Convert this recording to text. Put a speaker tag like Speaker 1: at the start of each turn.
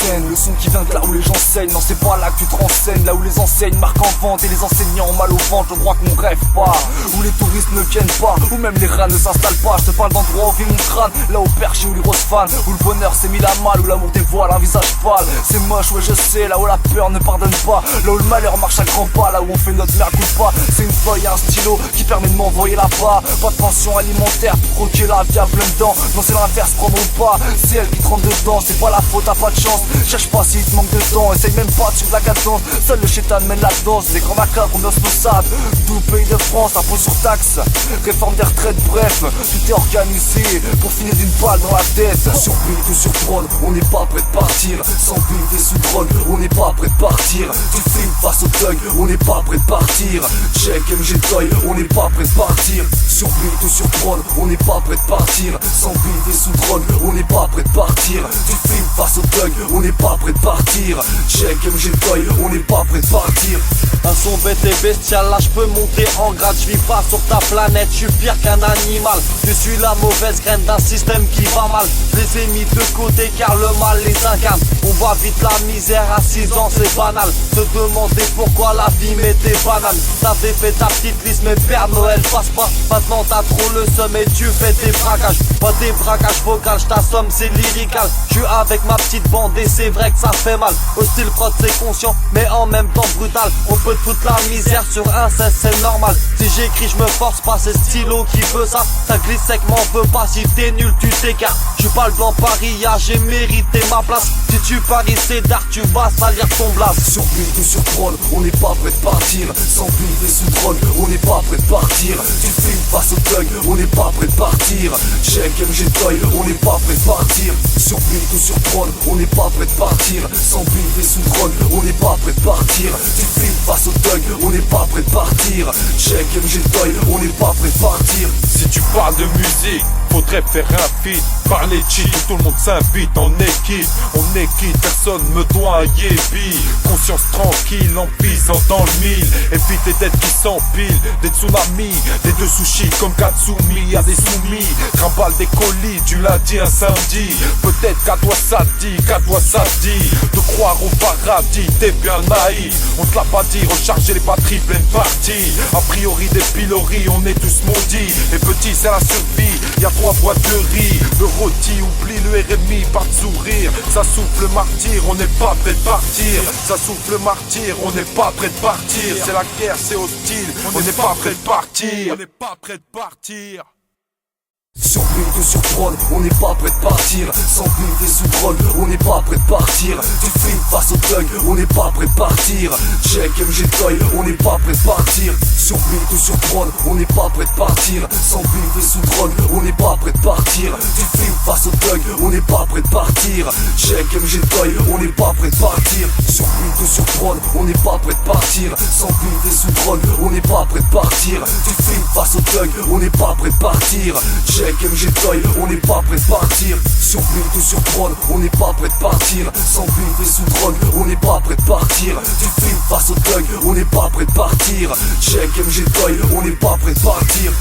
Speaker 1: scène, le son qui vient de là où les gens saignent. Non c'est pas là que tu te renseignes, là où les enseignes marquent en vente et les enseignants ont mal au ventre. Je crois que mon rêve pas, où les touristes ne viennent pas, où même les rats ne s'installent pas. Je te parle d'endroits où vit mon crâne, là au perché où les grosses fans, où le bonheur s'est mis la malle, où l'amour dévoile un visage pâle. C'est moche, ouais je sais, là où la peur ne pardonne pas, là où le malheur marche à grands pas, là où on fait notre merde coup pas. C'est une feuille et un stylo qui permet de m'envoyer là-bas. Pas de pension alimentaire pour croquer la vie à plein dedans. Non c'est l'inverse, prendre pas, c'est elle qui te rentre dedans. C'est pas la faute, t'as pas de chance, cherche pas s'il te manque de temps. Essaye même pas de suivre la cadence, seul le chétan mène la danse. Les grands macabres, on os nos sades, tout le pays de France, impôt sur taxe, réforme des retraites, bref, tout est organisé pour finir d'une balle dans la tête. Sur beat ou sur drone, on n'est pas prêt de partir. Sans beat et sous drogue, on n'est pas prêt de partir. Du film face au thug, on n'est pas prêt de partir. Check MG Toy, on n'est pas prêt de partir. Sur beat ou sur drone, on n'est pas prêt de partir. Sans beat et sous drogue, on n'est pas prêt de partir. Du film face au thug, on n'est pas prêt de partir. Check MG Toy, on n'est pas prêt de partir.
Speaker 2: Un son bête et bestial, là je peux monter en grade. Je vis pas sur ta planète, je suis pire qu'un animal. Je suis la mauvaise graine d'un système qui va mal. Je les ai mis de côté car le mal les incarne. On voit vite la misère à 6 ans, c'est banal. Se demander pourquoi la vie m'était banale. T'avais fait ta petite liste mais Père Noël passe pas. Maintenant t'as trop le seum et tu fais des braquages. Pas des braquages vocaux, je t'assomme c'est lyrical. Je suis avec ma petite bande et c'est vrai que ça fait mal. Hostile prod c'est conscient mais en même temps brutal. On peut te foutre la misère sur un cesse, c'est normal. Si j'écris je me force pas, c'est stylo qui veut ça. Ça glisse sec m'en veut pas, si t'es nul tu t'écartes. Je suis pas le blanc paria, j'ai mérité ma place. Si tu paries c'est dark, tu vas salir ton blase.
Speaker 1: Sur beat ou sur drone, on n'est pas prêt de partir. Sans beat et sous drogue, on n'est pas prêt de partir. Du film face au thug, on n'est pas prêt de partir. Check MG Toy, on n'est pas prêt de partir. Sur beat ou sur drone, on n'est pas prêt de partir. Sans beat et sous drogue, on n'est pas prêt de partir. Du film face au thug, on n'est pas prêt de partir. Check MG Toy, on n'est pas prêt de partir.
Speaker 3: Si tu parles de musique, faudrait faire un feat. Parler de shit, tout le monde s'invite en équipe. On est quitte, personne me doit un yébi. Conscience tranquille, en pisant dans le mille. Évite les dettes qui s'empilent, des tsunamis, des deux sushis comme Katsumi. Y'a des soumis, trimballe des colis du lundi à samedi. Peut-être qu'à toi ça dit, qu'à toi ça dit de croire au paradis, t'es bien naïf. On te l'a pas dit, recharger les batteries pleine partie. A priori des piloris, on est tous maudits. Et petit c'est la survie, y'a 3 boîtes de riz. Le rôti, oublie le RMI, pas de sourire. Ça souffle martyr, on n'est pas prêt de partir. Ça souffle martyr, on n'est pas prêt de partir. C'est la guerre, c'est hostile, on n'est pas prêt de partir. On n'est pas prêt de partir.
Speaker 1: Sur beat ou sur drone, on n'est pas prêt de partir. Sans beat et sous drogue, on n'est pas prêt de partir. Du film face au thug, on n'est pas prêt de partir. Check MG Toy, on n'est pas prêt de partir. Sur beat ou sur drone, on n'est pas prêt de partir. Sans beat et sous drogue, on n'est pas prêt de partir. Du film face au thug, on n'est pas prêt de partir. Check MG Toy, on n'est pas prêt de partir. Sur beat ou sur drone, on n'est pas prêt de partir. Sans beat et sous drogue, on n'est pas prêt de partir. Du film face au thug, on n'est pas prêt de partir. Check MG Toy, on n'est pas prêt de partir. Sur beat ou sur drone, on n'est pas prêt de partir. Sans beat et sous drogue, on n'est pas prêt de partir. Du film face au thug, on n'est pas prêt de partir. Check MG Toy, on n'est pas prêt de partir.